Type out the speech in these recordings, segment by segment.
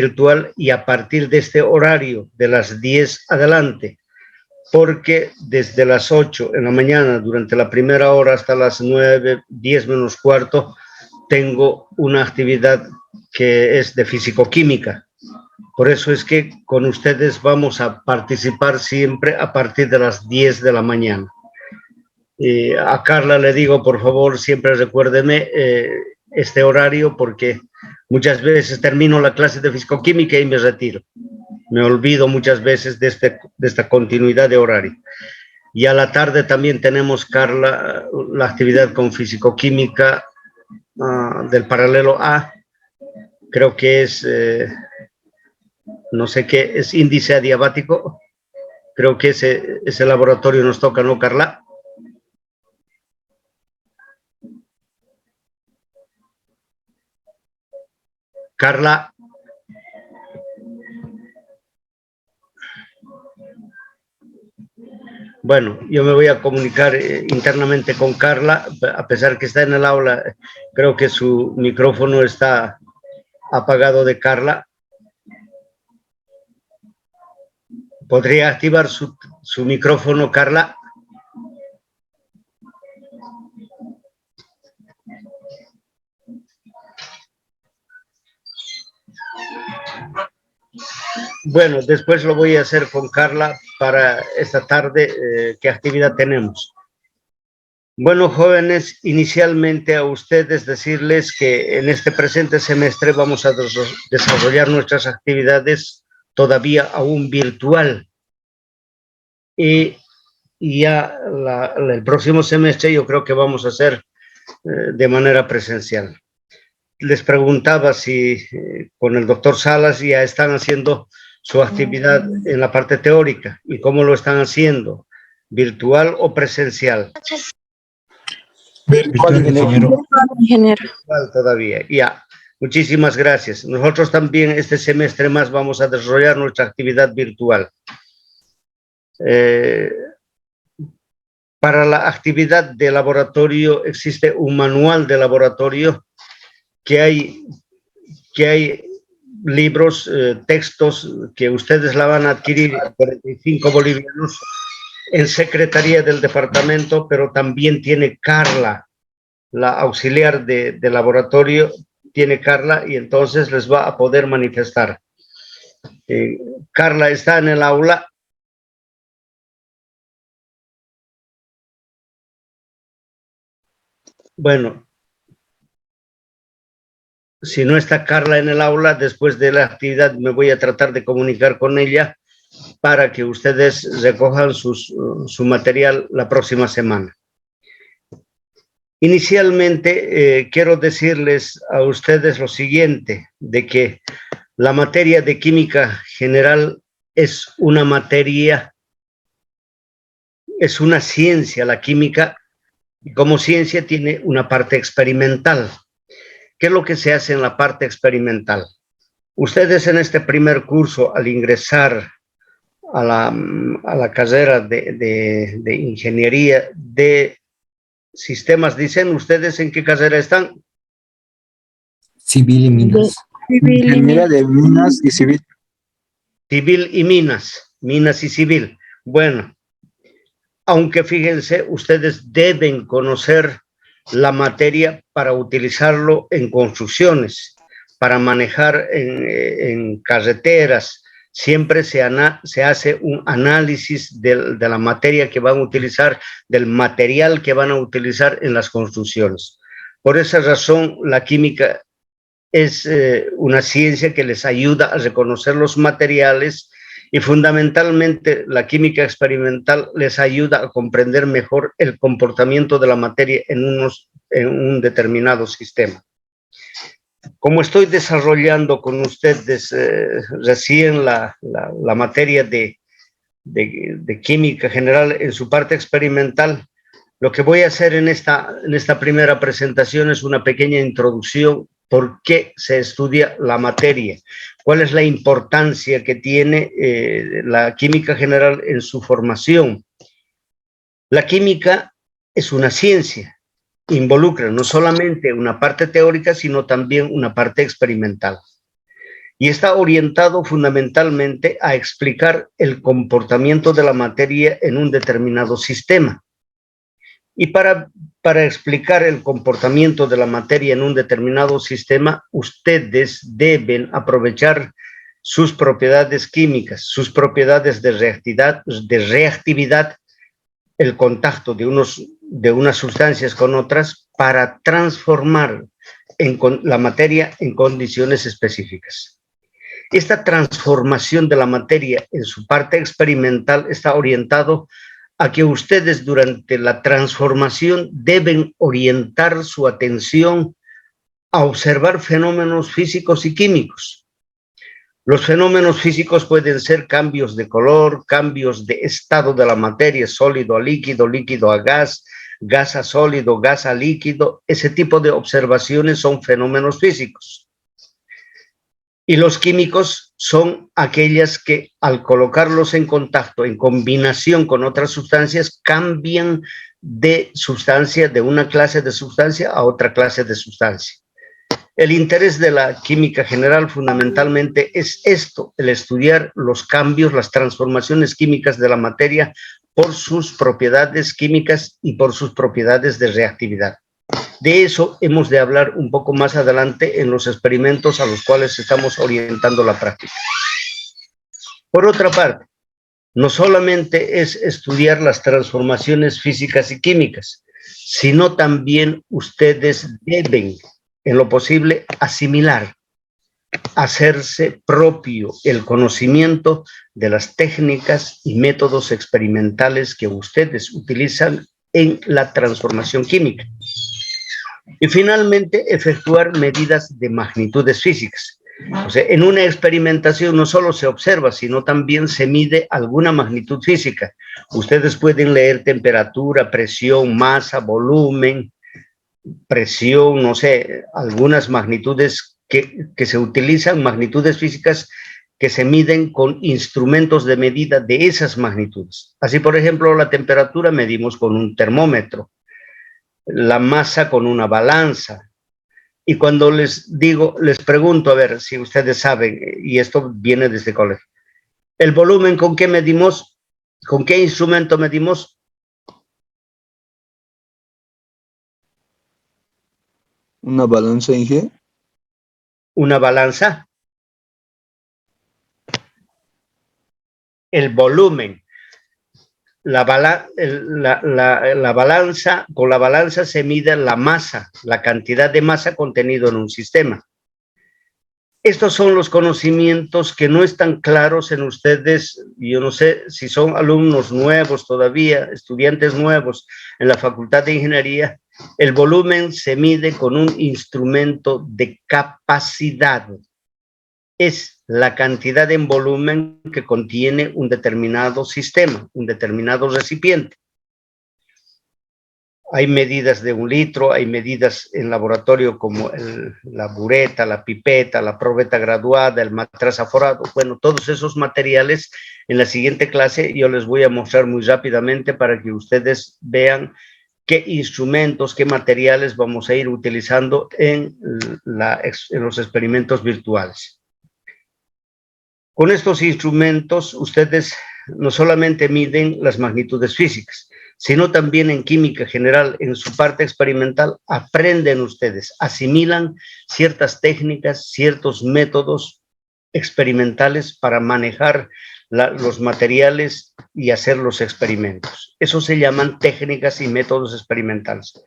virtual y a partir de este horario, de las 10 adelante, porque desde las 8 en la mañana, durante la primera hora hasta las 9, 10 menos cuarto, tengo una actividad que es de físico-química. Por eso es que con ustedes vamos a participar siempre a partir de las 10 de la mañana. A Carla le digo, por favor, siempre recuérdeme este horario porque muchas veces termino la clase de físico-química y me retiro. Me olvido muchas veces de esta continuidad de horario. Y a la tarde también tenemos, Carla, la actividad con físico-química del paralelo A. Creo que es, no sé qué, es índice adiabático. Creo que ese laboratorio nos toca, ¿no, Carla? Carla. Bueno, yo me voy a comunicar internamente con Carla, a pesar que está en el aula, creo que su micrófono está apagado de Carla. ¿Podría activar su micrófono, Carla? Bueno, después lo voy a hacer con Carla para esta tarde. ¿Qué actividad tenemos? Bueno, jóvenes, inicialmente a ustedes decirles que en este presente semestre vamos a desarrollar nuestras actividades todavía aún virtual. Y ya el próximo semestre yo creo que vamos a hacer de manera presencial. Les preguntaba si con el doctor Salas ya están haciendo su actividad en la parte teórica y cómo lo están haciendo, virtual o presencial. Virtual, ingeniero. Virtual todavía, ya. Muchísimas gracias. Nosotros también este semestre más vamos a desarrollar nuestra actividad virtual. Para la actividad de laboratorio existe un manual de laboratorio que hay libros, textos que ustedes la van a adquirir, 45 bolivianos, en secretaría del departamento, pero también tiene Carla, la auxiliar de laboratorio, tiene Carla y entonces les va a poder manifestar. Carla está en el aula. Bueno, si no está Carla en el aula, después de la actividad me voy a tratar de comunicar con ella para que ustedes recojan su material la próxima semana. Inicialmente, quiero decirles a ustedes lo siguiente, de que la materia de química general es una materia, es una ciencia, la química, y como ciencia tiene una parte experimental. ¿Qué es lo que se hace en la parte experimental? Ustedes en este primer curso, al ingresar a la carrera de ingeniería de sistemas, ¿dicen ustedes en qué carrera están? Civil y minas. Ingeniería de minas y civil. Civil y minas, minas y civil. Bueno, aunque fíjense, ustedes deben conocer la materia para utilizarlo en construcciones, para manejar en carreteras. Siempre se hace un análisis de la materia que van a utilizar, del material que van a utilizar en las construcciones. Por esa razón, la química es una ciencia que les ayuda a reconocer los materiales y fundamentalmente la química experimental les ayuda a comprender mejor el comportamiento de la materia en un determinado sistema. Como estoy desarrollando con ustedes recién la materia de química general en su parte experimental, lo que voy a hacer en esta primera presentación es una pequeña introducción. ¿Por qué se estudia la materia? ¿Cuál es la importancia que tiene la química general en su formación? La química es una ciencia, involucra no solamente una parte teórica, sino también una parte experimental. y está orientado fundamentalmente a explicar el comportamiento de la materia en un determinado sistema. Y para explicar el comportamiento de la materia en un determinado sistema, ustedes deben aprovechar sus propiedades químicas, sus propiedades de reactividad, el contacto de unas sustancias con otras para transformar la materia en condiciones específicas. Esta transformación de la materia en su parte experimental está orientado a que ustedes durante la transformación deben orientar su atención a observar fenómenos físicos y químicos. Los fenómenos físicos pueden ser cambios de color, cambios de estado de la materia, sólido a líquido, líquido a gas, gas a sólido, gas a líquido. Ese tipo de observaciones son fenómenos físicos. Y los químicos son aquellas que al colocarlos en contacto, en combinación con otras sustancias, cambian de sustancia, de una clase de sustancia a otra clase de sustancia. El interés de la química general fundamentalmente es esto, el estudiar los cambios, las transformaciones químicas de la materia por sus propiedades químicas y por sus propiedades de reactividad. De eso hemos de hablar un poco más adelante en los experimentos a los cuales estamos orientando la práctica. Por otra parte, no solamente es estudiar las transformaciones físicas y químicas, sino también ustedes deben, en lo posible, asimilar, hacerse propio el conocimiento de las técnicas y métodos experimentales que ustedes utilizan en la transformación química. Y finalmente, efectuar medidas de magnitudes físicas. O sea, en una experimentación no solo se observa, sino también se mide alguna magnitud física. Ustedes pueden leer temperatura, presión, masa, volumen, presión, no sé, algunas magnitudes que se utilizan, magnitudes físicas que se miden con instrumentos de medida de esas magnitudes. Así, por ejemplo, la temperatura medimos con un termómetro, la masa con una balanza. Y cuando les pregunto, a ver si ustedes saben, y esto viene desde el colegio, el volumen, ¿con qué medimos? ¿Con qué instrumento medimos? ¿Una balanza, Inge? Una balanza. El volumen. La balanza, con la balanza se mide la masa, la cantidad de masa contenido en un sistema. Estos son los conocimientos que no están claros en ustedes. Yo no sé si son alumnos nuevos todavía, estudiantes nuevos en la Facultad de Ingeniería. El volumen se mide con un instrumento de capacidad. Es la cantidad en volumen que contiene un determinado sistema, un determinado recipiente. Hay medidas de 1 litro, hay medidas en laboratorio como la bureta, la pipeta, la probeta graduada, el matraz aforado. Bueno, todos esos materiales en la siguiente clase yo les voy a mostrar muy rápidamente para que ustedes vean qué instrumentos, qué materiales vamos a ir utilizando en los experimentos virtuales. Con estos instrumentos, ustedes no solamente miden las magnitudes físicas, sino también en química general, en su parte experimental, aprenden ustedes, asimilan ciertas técnicas, ciertos métodos experimentales para manejar los materiales y hacer los experimentos. Eso se llaman técnicas y métodos experimentales.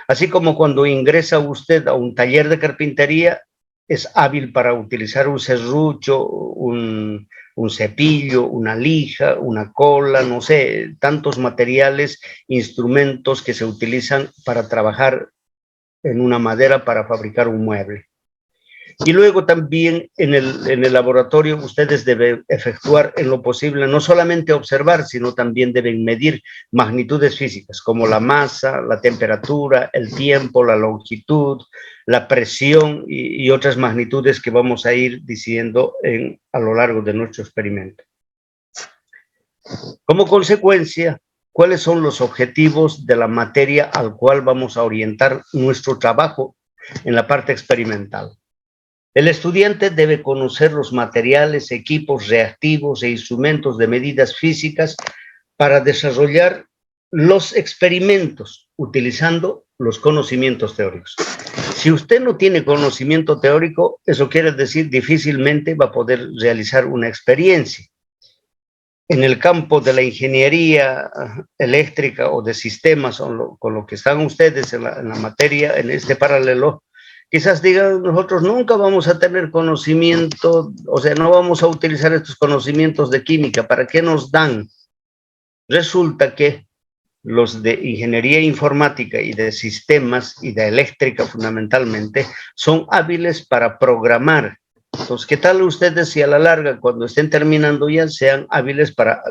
Así como cuando ingresa usted a un taller de carpintería, es hábil para utilizar un serrucho, un cepillo, una lija, una cola, no sé, tantos materiales, instrumentos que se utilizan para trabajar en una madera para fabricar un mueble. Y luego también en el laboratorio ustedes deben efectuar en lo posible, no solamente observar, sino también deben medir magnitudes físicas, como la masa, la temperatura, el tiempo, la longitud, la presión y otras magnitudes que vamos a ir diciendo a lo largo de nuestro experimento. Como consecuencia, ¿cuáles son los objetivos de la materia al cual vamos a orientar nuestro trabajo en la parte experimental? El estudiante debe conocer los materiales, equipos reactivos e instrumentos de medidas físicas para desarrollar los experimentos utilizando los conocimientos teóricos. Si usted no tiene conocimiento teórico, eso quiere decir difícilmente va a poder realizar una experiencia. En el campo de la ingeniería eléctrica o de sistemas, con lo que están ustedes en la materia, en este paralelo, quizás digan, nosotros nunca vamos a tener conocimiento, o sea, no vamos a utilizar estos conocimientos de química, ¿para qué nos dan? Resulta que los de ingeniería informática y de sistemas y de eléctrica fundamentalmente son hábiles para programar. Entonces, ¿qué tal ustedes si a la larga, cuando estén terminando ya, sean hábiles para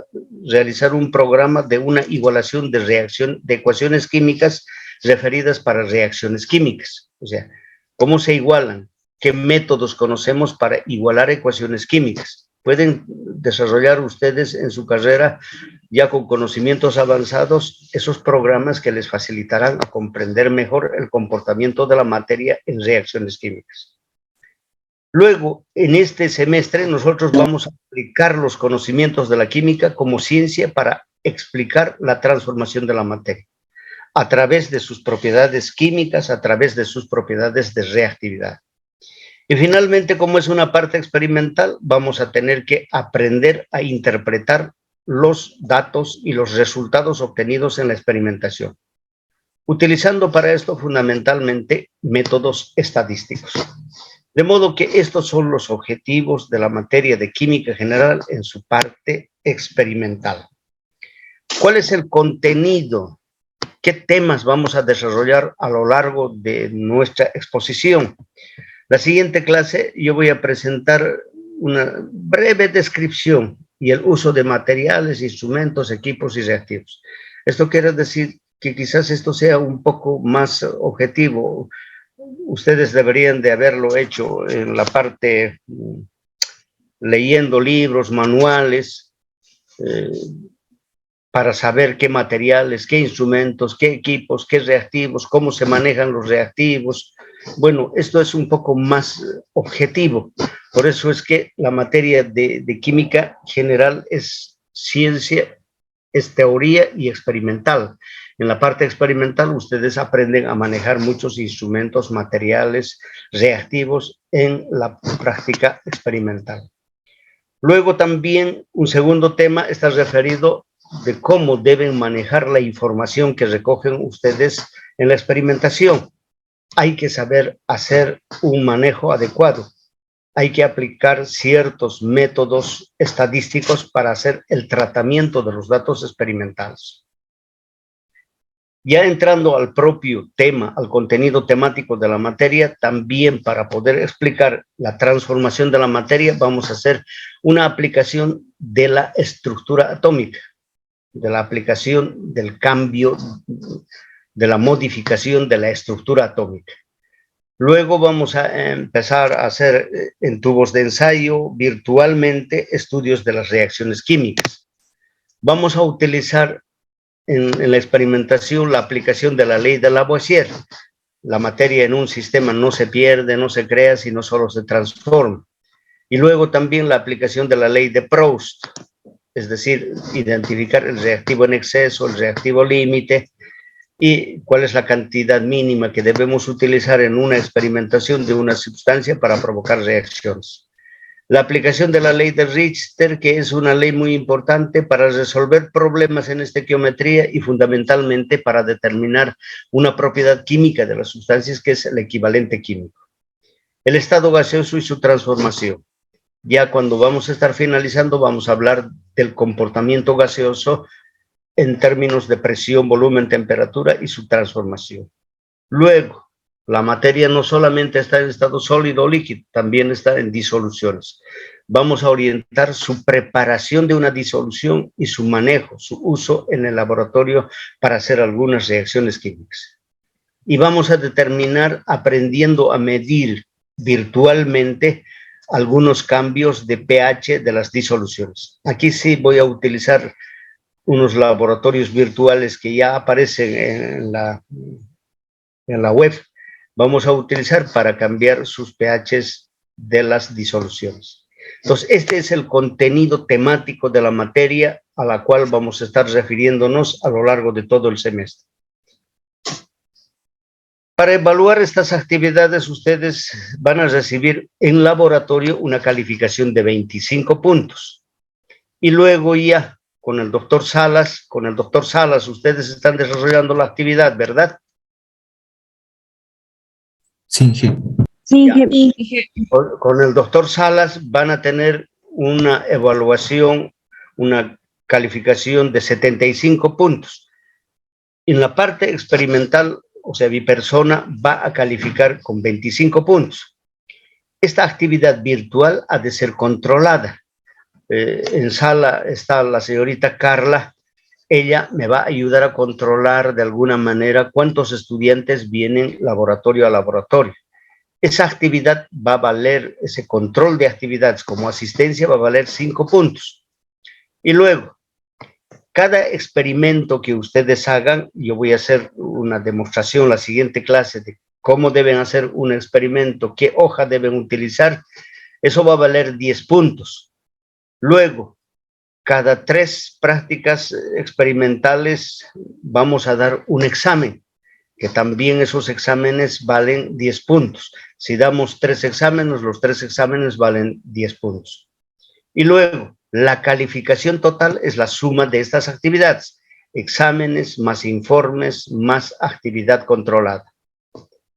realizar un programa de una igualación de reacción, de ecuaciones químicas referidas para reacciones químicas? O sea, ¿cómo se igualan? ¿Qué métodos conocemos para igualar ecuaciones químicas? Pueden desarrollar ustedes en su carrera, ya con conocimientos avanzados, esos programas que les facilitarán a comprender mejor el comportamiento de la materia en reacciones químicas. Luego, en este semestre, nosotros vamos a aplicar los conocimientos de la química como ciencia para explicar la transformación de la materia, a través de sus propiedades químicas, a través de sus propiedades de reactividad. Y finalmente, como es una parte experimental, vamos a tener que aprender a interpretar los datos y los resultados obtenidos en la experimentación, utilizando para esto fundamentalmente métodos estadísticos. De modo que estos son los objetivos de la materia de química general en su parte experimental. ¿Cuál es el contenido? ¿Qué temas vamos a desarrollar a lo largo de nuestra exposición? La siguiente clase yo voy a presentar una breve descripción y el uso de materiales, instrumentos, equipos y reactivos. Esto quiere decir que quizás esto sea un poco más objetivo. Ustedes deberían de haberlo hecho en la parte leyendo libros, manuales, para saber qué materiales, qué instrumentos, qué equipos, qué reactivos, cómo se manejan los reactivos. Bueno, esto es un poco más objetivo. Por eso es que la materia de química general es ciencia, es teoría y experimental. En la parte experimental ustedes aprenden a manejar muchos instrumentos, materiales, reactivos en la práctica experimental. Luego también un segundo tema está referido de cómo deben manejar la información que recogen ustedes en la experimentación. Hay que saber hacer un manejo adecuado. Hay que aplicar ciertos métodos estadísticos para hacer el tratamiento de los datos experimentales. Ya entrando al propio tema, al contenido temático de la materia, también para poder explicar la transformación de la materia, vamos a hacer una aplicación de la estructura atómica, de la aplicación del cambio, de la modificación de la estructura atómica. Luego vamos a empezar a hacer en tubos de ensayo virtualmente estudios de las reacciones químicas. Vamos a utilizar en la experimentación la aplicación de la ley de Lavoisier. La materia en un sistema no se pierde, no se crea, sino solo se transforma. Y luego también la aplicación de la ley de Proust, es decir, identificar el reactivo en exceso, el reactivo límite, y cuál es la cantidad mínima que debemos utilizar en una experimentación de una sustancia para provocar reacciones. La aplicación de la ley de Richter, que es una ley muy importante para resolver problemas en estequiometría y fundamentalmente para determinar una propiedad química de las sustancias, que es el equivalente químico. El estado gaseoso y su transformación. Ya cuando vamos a estar finalizando, vamos a hablar del comportamiento gaseoso en términos de presión, volumen, temperatura y su transformación. Luego, la materia no solamente está en estado sólido o líquido, también está en disoluciones. Vamos a orientar su preparación de una disolución y su manejo, su uso en el laboratorio para hacer algunas reacciones químicas. Y vamos a determinar, aprendiendo a medir virtualmente algunos cambios de pH de las disoluciones. Aquí sí voy a utilizar unos laboratorios virtuales que ya aparecen en la web. Vamos a utilizar para cambiar sus pHs de las disoluciones. Entonces, este es el contenido temático de la materia a la cual vamos a estar refiriéndonos a lo largo de todo el semestre. Para evaluar estas actividades, ustedes van a recibir en laboratorio una calificación de 25 puntos. Y luego ya con el doctor Salas, ustedes están desarrollando la actividad, ¿verdad? Sí, sí. Sí, Con el doctor Salas van a tener una evaluación, una calificación de 75 puntos. En la parte experimental, o sea, mi persona va a calificar con 25 puntos. Esta actividad virtual ha de ser controlada. En sala está la señorita Carla. Ella me va a ayudar a controlar de alguna manera cuántos estudiantes vienen laboratorio a laboratorio. Esa actividad va a valer, ese control de actividades como asistencia va a valer 5 puntos. Y luego, cada experimento que ustedes hagan, yo voy a hacer una demostración la siguiente clase de cómo deben hacer un experimento, qué hoja deben utilizar, eso va a valer 10 puntos. Luego, cada 3 prácticas experimentales vamos a dar un examen, que también esos exámenes valen 10 puntos. Si damos 3 exámenes, los 3 exámenes valen 10 puntos. Y luego, la calificación total es la suma de estas actividades. Exámenes más informes más actividad controlada.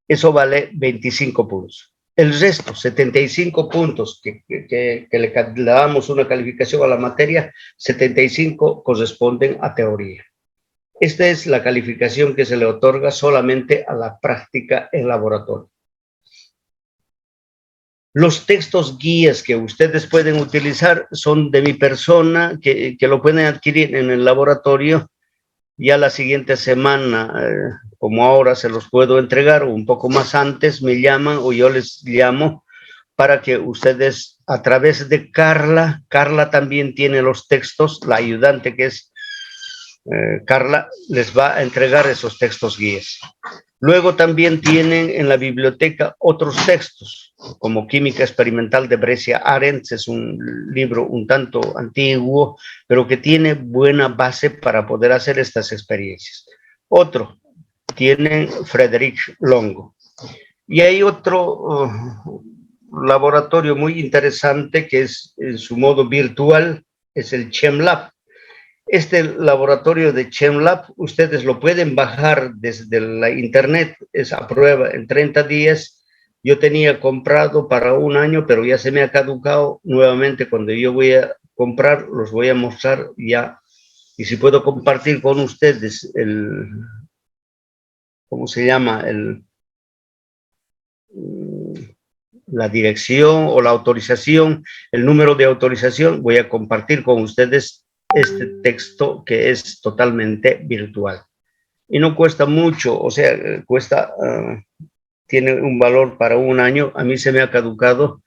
Eso vale 25 puntos. El resto, 75 puntos que le damos una calificación a la materia, 75 corresponden a teoría. Esta es la calificación que se le otorga solamente a la práctica en laboratorio. Los textos guías que ustedes pueden utilizar son de mi persona, que lo pueden adquirir en el laboratorio. Ya la siguiente semana, como ahora se los puedo entregar, o un poco más antes, me llaman o yo les llamo para que ustedes, a través de Carla también tiene los textos, la ayudante que es Carla, les va a entregar esos textos guías. Luego también tienen en la biblioteca otros textos, como Química Experimental de Brescia Arendt, es un libro un tanto antiguo, pero que tiene buena base para poder hacer estas experiencias. Otro, tienen Frederick Longo. Y hay otro laboratorio muy interesante que es en su modo virtual, es el ChemLab. Este laboratorio de ChemLab, ustedes lo pueden bajar desde la internet, es a prueba en 30 días. Yo tenía comprado para un año, pero ya se me ha caducado nuevamente. Cuando yo voy a comprar, los voy a mostrar ya. Y si puedo compartir con ustedes ¿cómo se llama? La dirección o la autorización, el número de autorización, voy a compartir con ustedes este texto que es totalmente virtual. Y no cuesta mucho, o sea, tiene un valor para un año, a mí se me ha caducado,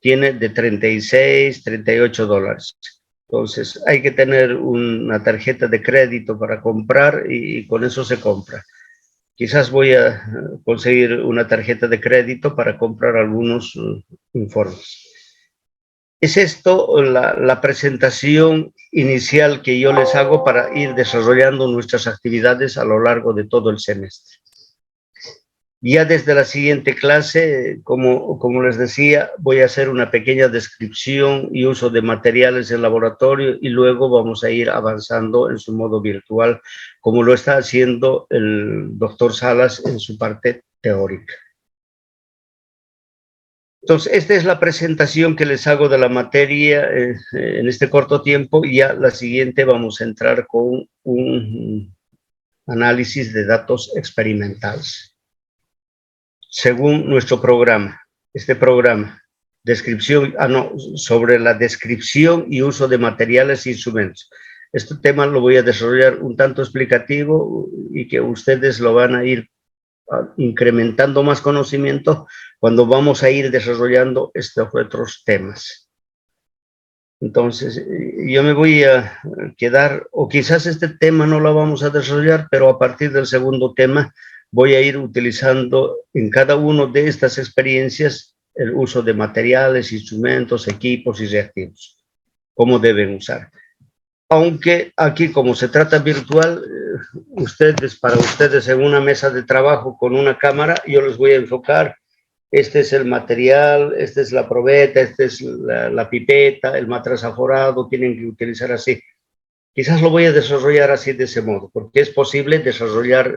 tiene de 36, 38 dólares. Entonces, hay que tener una tarjeta de crédito para comprar y con eso se compra. Quizás voy a conseguir una tarjeta de crédito para comprar algunos informes. Es esto la presentación inicial que yo les hago para ir desarrollando nuestras actividades a lo largo de todo el semestre. Ya desde la siguiente clase, como les decía, voy a hacer una pequeña descripción y uso de materiales en laboratorio y luego vamos a ir avanzando en su modo virtual, como lo está haciendo el doctor Salas en su parte teórica. Entonces, esta es la presentación que les hago de la materia en este corto tiempo y ya la siguiente vamos a entrar con un análisis de datos experimentales. Según nuestro programa, este programa, sobre la descripción y uso de materiales e instrumentos. Este tema lo voy a desarrollar un tanto explicativo y que ustedes lo van a ir incrementando más conocimiento cuando vamos a ir desarrollando estos otros temas. Entonces, yo me voy a quedar, o quizás este tema no lo vamos a desarrollar, pero a partir del segundo tema voy a ir utilizando en cada una de estas experiencias el uso de materiales, instrumentos, equipos y reactivos, cómo deben usar. Aunque aquí, como se trata virtual, para ustedes en una mesa de trabajo con una cámara, yo les voy a enfocar, este es el material, esta es la probeta, esta es la pipeta, el matraz aforado, tienen que utilizar así. Quizás lo voy a desarrollar así de ese modo, porque es posible desarrollar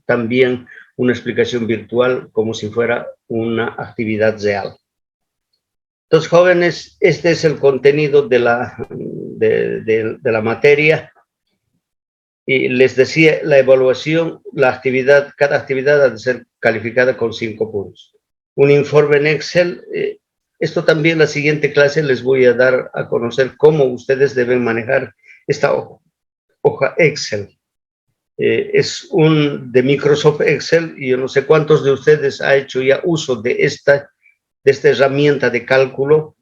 también una explicación virtual como si fuera una actividad real. Entonces, jóvenes, este es el contenido de la materia. Y les decía, la evaluación, cada actividad ha de ser calificada con 5 puntos. Un informe en Excel, esto también la siguiente clase les voy a dar a conocer cómo ustedes deben manejar esta hoja Excel. Es de Microsoft Excel y yo no sé cuántos de ustedes ha hecho ya uso de esta herramienta de cálculo,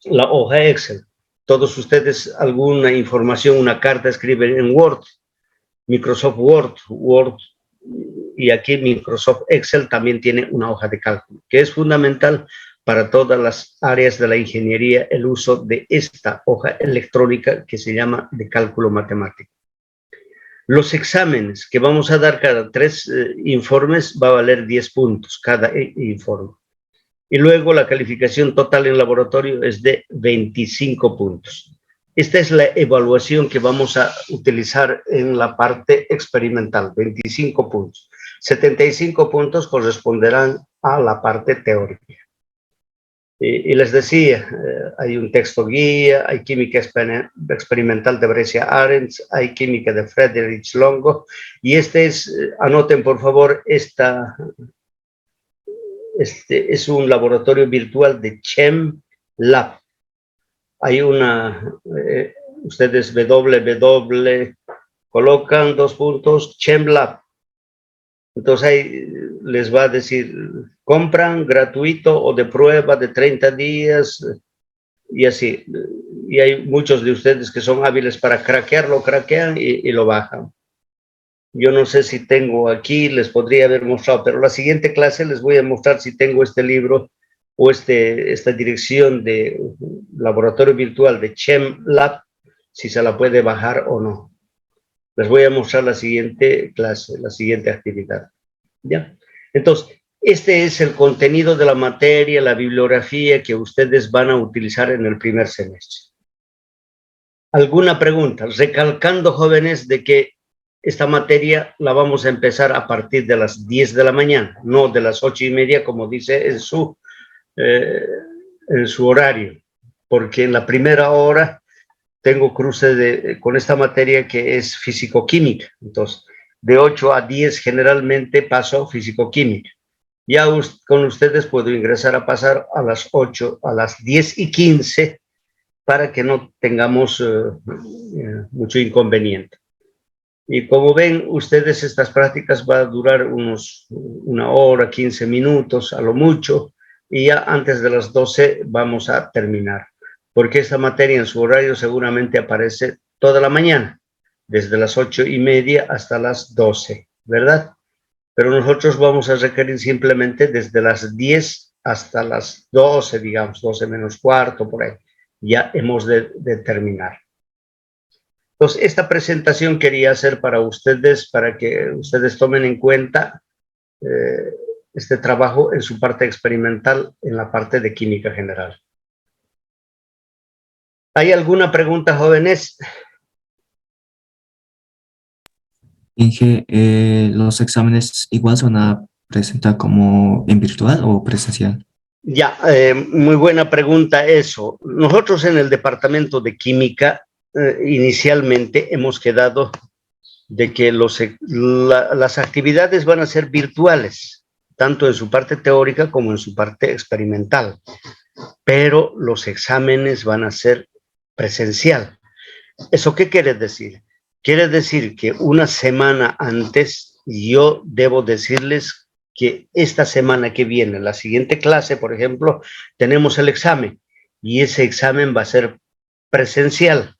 la hoja Excel. Todos ustedes alguna información, una carta escriben en Word, Microsoft Word, y aquí Microsoft Excel también tiene una hoja de cálculo, que es fundamental para todas las áreas de la ingeniería, el uso de esta hoja electrónica que se llama de cálculo matemático. Los exámenes que vamos a dar cada 3 informes va a valer 10 puntos cada informe. Y luego la calificación total en laboratorio es de 25 puntos. Esta es la evaluación que vamos a utilizar en la parte experimental, 25 puntos. 75 puntos corresponderán a la parte teórica. Y les decía, hay un texto guía, hay química experimental de Brescia Arends, hay química de Friedrich Longo, y anoten por favor, este es un laboratorio virtual de Chem Lab. Hay ustedes colocan 2 puntos, Chem Lab. Entonces ahí les va a decir, compran gratuito o de prueba de 30 días y así. Y hay muchos de ustedes que son hábiles para craquear, lo craquean y lo bajan. Yo no sé si tengo aquí, les podría haber mostrado, pero la siguiente clase les voy a mostrar si tengo este libro o esta dirección de laboratorio virtual de Chem Lab, si se la puede bajar o no. Les voy a mostrar la siguiente clase, la siguiente actividad. ¿Ya? Entonces, este es el contenido de la materia, la bibliografía que ustedes van a utilizar en el primer semestre. ¿Alguna pregunta? Recalcando, jóvenes, de que esta materia la vamos a empezar a partir de las 10 de la mañana, no de las 8:30, como dice en su horario, porque en la primera hora tengo cruce con esta materia que es físico-química. Entonces, de 8 a 10 generalmente paso físico-química. Ya con ustedes puedo ingresar a pasar a las 8, a las 10:15, para que no tengamos mucho inconveniente. Y como ven ustedes, estas prácticas van a durar unos 1 hora, 15 minutos a lo mucho, y ya antes de las 12 vamos a terminar, porque esta materia en su horario seguramente aparece toda la mañana, desde las 8:30 hasta las 12, ¿verdad? Pero nosotros vamos a requerir simplemente desde las 10 hasta las 12, digamos, 12 menos cuarto, por ahí. Ya hemos de terminar. Entonces, esta presentación quería hacer para ustedes, para que ustedes tomen en cuenta este trabajo en su parte experimental, en la parte de química general. ¿Hay alguna pregunta, jóvenes? Inge, ¿los exámenes igual se van a presentar como en virtual o presencial? Ya, muy buena pregunta eso. Nosotros en el departamento de química inicialmente hemos quedado de que las actividades van a ser virtuales, tanto en su parte teórica como en su parte experimental, pero los exámenes van a ser presencial. ¿Eso qué quiere decir? Quiere decir que una semana antes yo debo decirles que esta semana que viene, la siguiente clase, por ejemplo, tenemos el examen y ese examen va a ser presencial,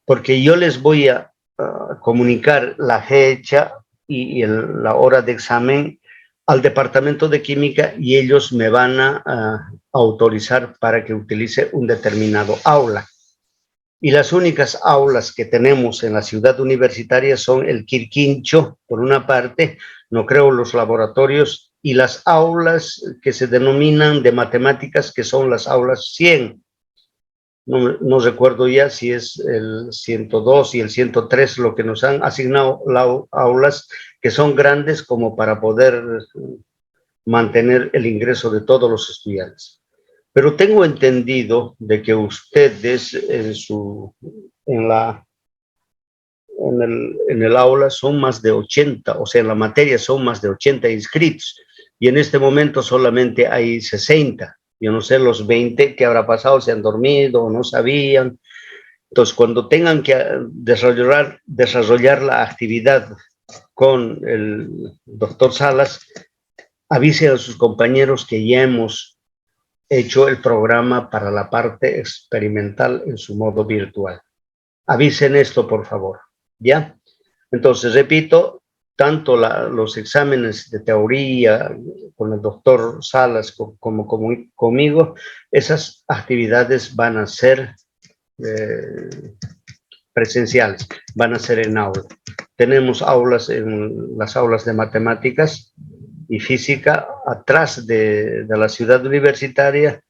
porque yo les voy a comunicar la fecha y la hora de examen al departamento de química y ellos me van a autorizar para que utilice un determinado aula. Y las únicas aulas que tenemos en la ciudad universitaria son el Quirquincho, por una parte, no creo los laboratorios, y las aulas que se denominan de matemáticas, que son las aulas 100. No recuerdo ya si es el 102 y el 103 lo que nos han asignado aulas que son grandes como para poder mantener el ingreso de todos los estudiantes. Pero tengo entendido de que ustedes en el aula son más de 80, o sea, en la materia son más de 80 inscritos, y en este momento solamente hay 60. Yo no sé los 20 qué habrá pasado, se han dormido o no sabían. Entonces, cuando tengan que desarrollar la actividad con el doctor Salas, avise a sus compañeros que ya hemos hecho el programa para la parte experimental en su modo virtual. Avisen esto, por favor, ¿ya? Entonces, repito, tanto los exámenes de teoría con el doctor Salas como conmigo, esas actividades van a ser presenciales, van a ser en aula. Tenemos aulas en las aulas de matemáticas y física atrás de la ciudad universitaria,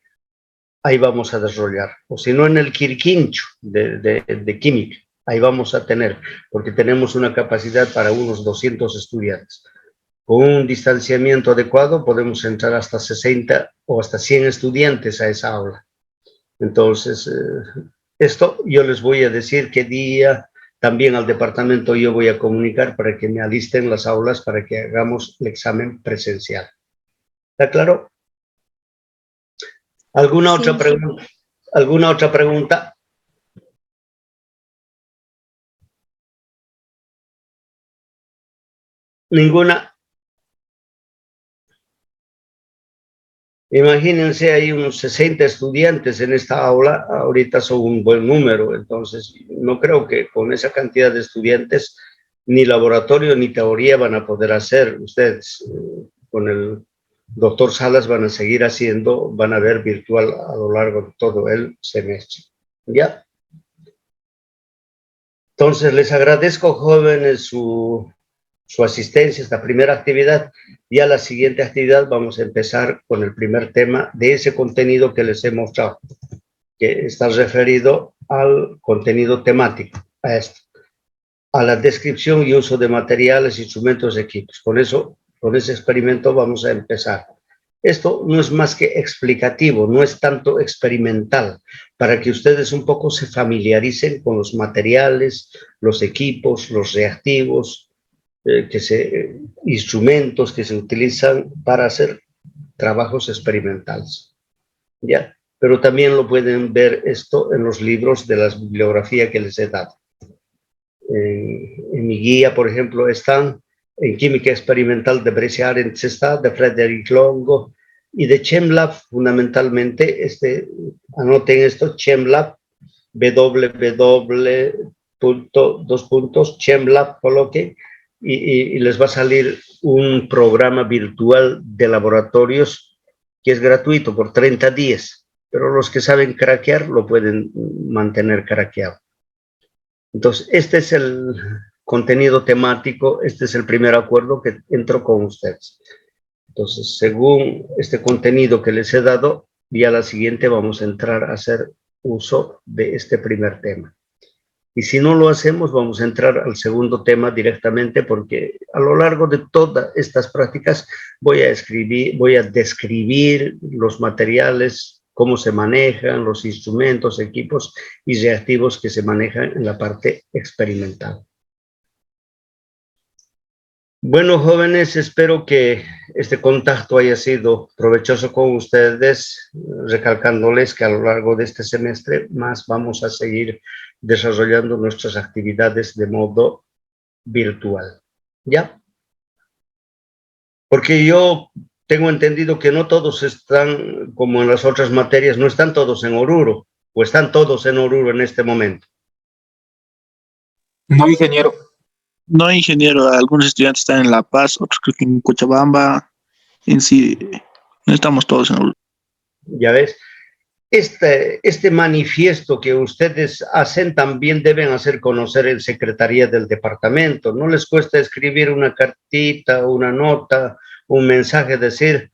ahí vamos a desarrollar. O si no, en el Quirquincho de química, ahí vamos a tener, porque tenemos una capacidad para unos 200 estudiantes. Con un distanciamiento adecuado podemos entrar hasta 60 o hasta 100 estudiantes a esa aula. Entonces, esto yo les voy a decir qué día, también al departamento yo voy a comunicar para que me alisten las aulas para que hagamos el examen presencial. ¿Está claro? ¿Alguna otra pregunta? ¿Alguna otra pregunta? ¿Ninguna? Imagínense, hay unos 60 estudiantes en esta aula, ahorita son un buen número, entonces no creo que con esa cantidad de estudiantes ni laboratorio ni teoría van a poder hacer ustedes. Con el doctor Salas van a seguir haciendo, van a ver virtual a lo largo de todo el semestre. ¿Ya? Entonces les agradezco, jóvenes, su asistencia a esta primera actividad, y a la siguiente actividad vamos a empezar con el primer tema de ese contenido que les he mostrado, que está referido al contenido temático, a esto, a la descripción y uso de materiales, instrumentos, equipos. Con ese experimento vamos a empezar. Esto no es más que explicativo, no es tanto experimental, para que ustedes un poco se familiaricen con los materiales, los equipos, los reactivos, instrumentos que se utilizan para hacer trabajos experimentales, ¿ya? Pero también lo pueden ver esto en los libros de la bibliografía que les he dado. En mi guía, por ejemplo, están en Química Experimental de Brescia Arendts, está de Frederick Longo, y de ChemLab, fundamentalmente, anoten esto, ChemLab, www.chemlab, coloquen, y les va a salir un programa virtual de laboratorios que es gratuito por 30 días, pero los que saben craquear lo pueden mantener craqueado. Entonces, este es el contenido temático, este es el primer acuerdo que entro con ustedes. Entonces, según este contenido que les he dado, ya la siguiente vamos a entrar a hacer uso de este primer tema. Y si no lo hacemos, vamos a entrar al segundo tema directamente, porque a lo largo de todas estas prácticas voy a describir los materiales, cómo se manejan, los instrumentos, equipos y reactivos que se manejan en la parte experimental. Bueno, jóvenes, espero que este contacto haya sido provechoso con ustedes, recalcándoles que a lo largo de este semestre más vamos a seguir desarrollando nuestras actividades de modo virtual, ¿ya? Porque yo tengo entendido que no todos están, como en las otras materias, no están todos en Oruro, o están todos en Oruro en este momento. No, ingeniero. No, ingeniero. Algunos estudiantes están en La Paz, otros creo que en Cochabamba, en sí, no estamos todos en Oruro. Ya ves, este manifiesto que ustedes hacen también deben hacer conocer en Secretaría del Departamento. No les cuesta escribir una cartita, una nota, un mensaje, decir,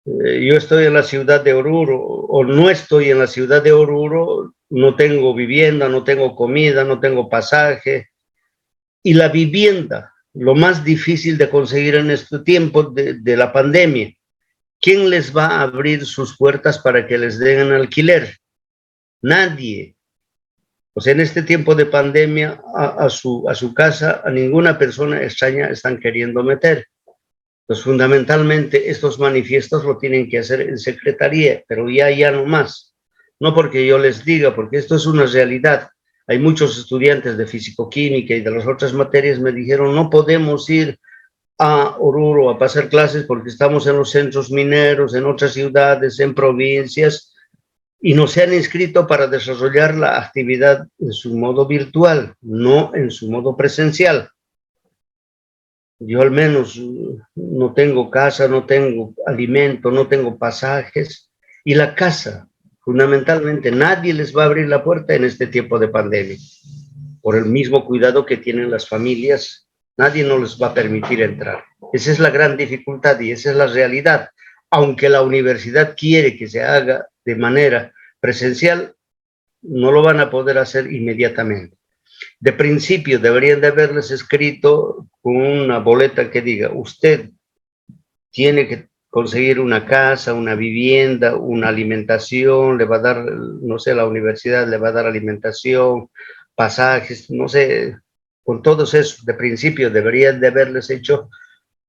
yo estoy en la ciudad de Oruro o no estoy en la ciudad de Oruro, no tengo vivienda, no tengo comida, no tengo pasaje. Y la vivienda, lo más difícil de conseguir en este tiempo de la pandemia. ¿Quién les va a abrir sus puertas para que les den alquiler? Nadie. O sea, en este tiempo de pandemia, a su casa, a ninguna persona extraña están queriendo meter. Pues fundamentalmente estos manifiestos lo tienen que hacer en secretaría, pero ya no más. No porque yo les diga, porque esto es una realidad. Hay muchos estudiantes de físico-química y de las otras materias me dijeron, no podemos ir a Oruro a pasar clases porque estamos en los centros mineros, en otras ciudades, en provincias, y no se han inscrito para desarrollar la actividad en su modo virtual, no en su modo presencial. Yo al menos no tengo casa, no tengo alimento, no tengo pasajes. Y la casa, fundamentalmente, nadie les va a abrir la puerta en este tiempo de pandemia. Por el mismo cuidado que tienen las familias, nadie no les va a permitir entrar. Esa es la gran dificultad y esa es la realidad. Aunque la universidad quiere que se haga de manera presencial, no lo van a poder hacer inmediatamente. De principio deberían de haberles escrito con una boleta que diga, usted tiene que conseguir una casa, una vivienda, una alimentación, le va a dar, no sé, la universidad le va a dar alimentación, pasajes, no sé, con todos esos, de principio deberían de haberles hecho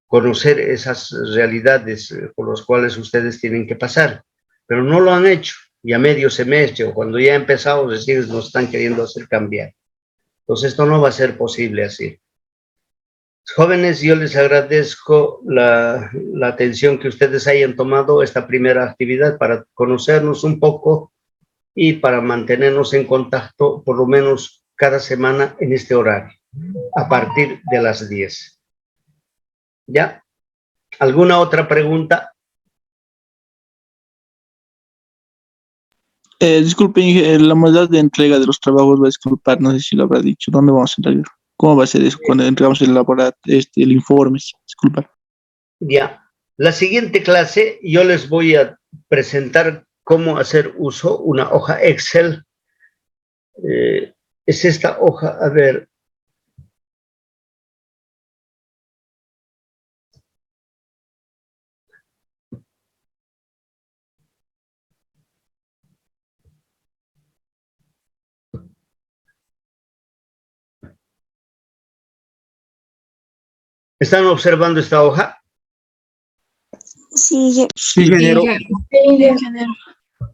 conocer esas realidades por las cuales ustedes tienen que pasar, pero no lo han hecho, y a medio semestre o cuando ya ha empezado, recién nos están queriendo hacer cambiar. Entonces esto no va a ser posible así. Jóvenes, yo les agradezco la atención que ustedes hayan tomado esta primera actividad para conocernos un poco y para mantenernos en contacto por lo menos cada semana en este horario, a partir de las 10. ¿Ya? ¿Alguna otra pregunta? Disculpe, Inge, la modalidad de entrega de los trabajos va a disculpar, no sé si lo habrá dicho, ¿dónde vamos a entregar? ¿Cómo va a ser eso cuando entregamos el informe? Disculpa. Ya. La siguiente clase yo les voy a presentar cómo hacer uso una hoja Excel. Es esta hoja, a ver. ¿Están observando esta hoja? Sí, Sí, ingeniero. ingeniero.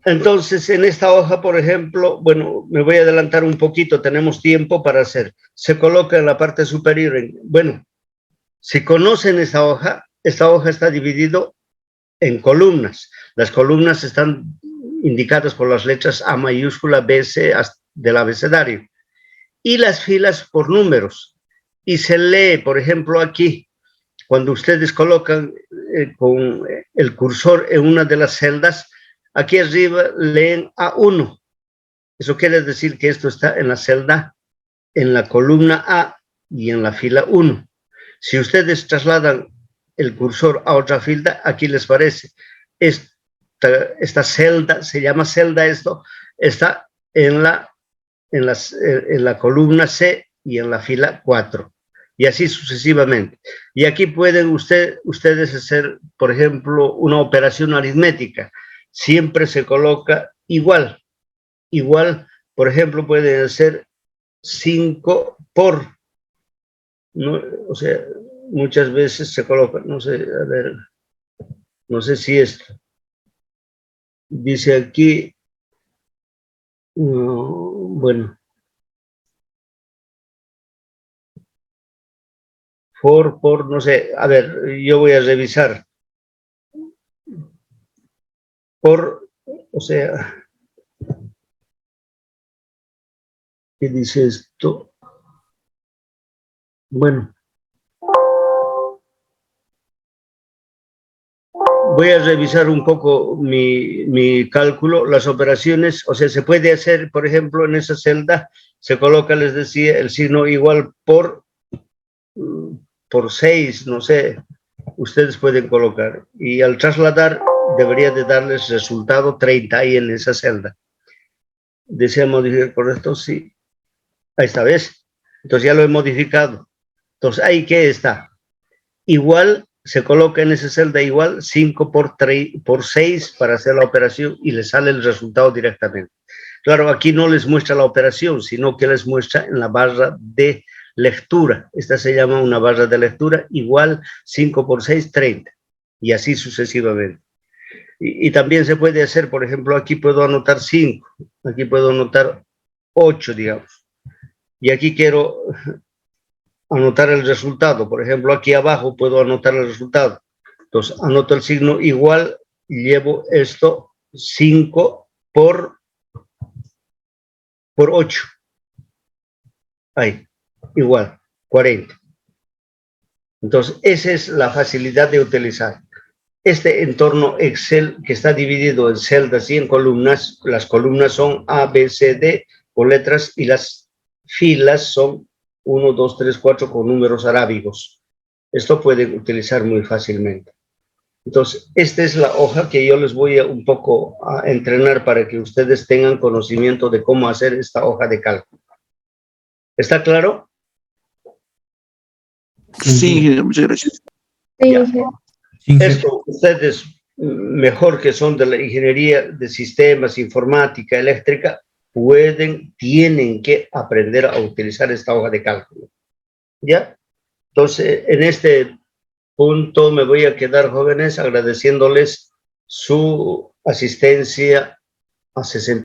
Entonces, en esta hoja, por ejemplo, bueno, me voy a adelantar un poquito, tenemos tiempo para hacer. Se coloca en la parte superior. Bueno, si conocen esta hoja está dividida en columnas. Las columnas están indicadas por las letras A mayúscula, B, C del abecedario. Y las filas por números. Y se lee, por ejemplo, aquí, cuando ustedes colocan con el cursor en una de las celdas, aquí arriba leen A1. Eso quiere decir que esto está en la celda, en la columna A y en la fila 1. Si ustedes trasladan el cursor a otra fila, aquí les parece. Esta celda, se llama celda esto, está en la columna C y en la fila 4. Y así sucesivamente. Y aquí pueden ustedes hacer, por ejemplo, una operación aritmética. Siempre se coloca igual. Igual, por ejemplo, pueden hacer 5 por, ¿no? O sea, muchas veces se coloca, no sé, a ver, no sé si esto. Dice aquí, bueno, por, no sé, a ver, yo voy a revisar. Por, o sea, ¿qué dice esto? Bueno. Voy a revisar un poco mi cálculo, las operaciones, o sea, se puede hacer, por ejemplo, en esa celda, se coloca, les decía, el signo igual por 6, no sé, ustedes pueden colocar. Y al trasladar, debería de darles resultado 30 ahí en esa celda. ¿Desea modificar correcto? Sí. Ahí está, ¿ves? Entonces ya lo he modificado. Entonces, ¿ahí qué está? Igual, se coloca en esa celda igual 5 por 6 para hacer la operación y le sale el resultado directamente. Claro, aquí no les muestra la operación, sino que les muestra en la barra de lectura. Esta se llama una barra de lectura igual 5 por 6, 30. Y así sucesivamente. Y también se puede hacer, por ejemplo, aquí puedo anotar 5, aquí puedo anotar 8, digamos. Y aquí quiero anotar el resultado. Por ejemplo, aquí abajo puedo anotar el resultado. Entonces, anoto el signo igual y llevo esto 5 por 8. Ahí, igual, 40. Entonces, esa es la facilidad de utilizar este entorno Excel que está dividido en celdas y en columnas. Las columnas son A, B, C, D con letras y las filas son 1, 2, 3, 4 con números arábigos. Esto pueden utilizar muy fácilmente. Entonces, esta es la hoja que yo les voy a un poco a entrenar para que ustedes tengan conocimiento de cómo hacer esta hoja de cálculo. ¿Está claro? Sí, ingeniero, muchas gracias. Sí, Ya. Sí, Esto, ustedes, mejor que son de la ingeniería de sistemas, informática, eléctrica, tienen que aprender a utilizar esta hoja de cálculo. ¿Ya? Entonces, en este punto me voy a quedar, jóvenes, agradeciéndoles su asistencia a 60.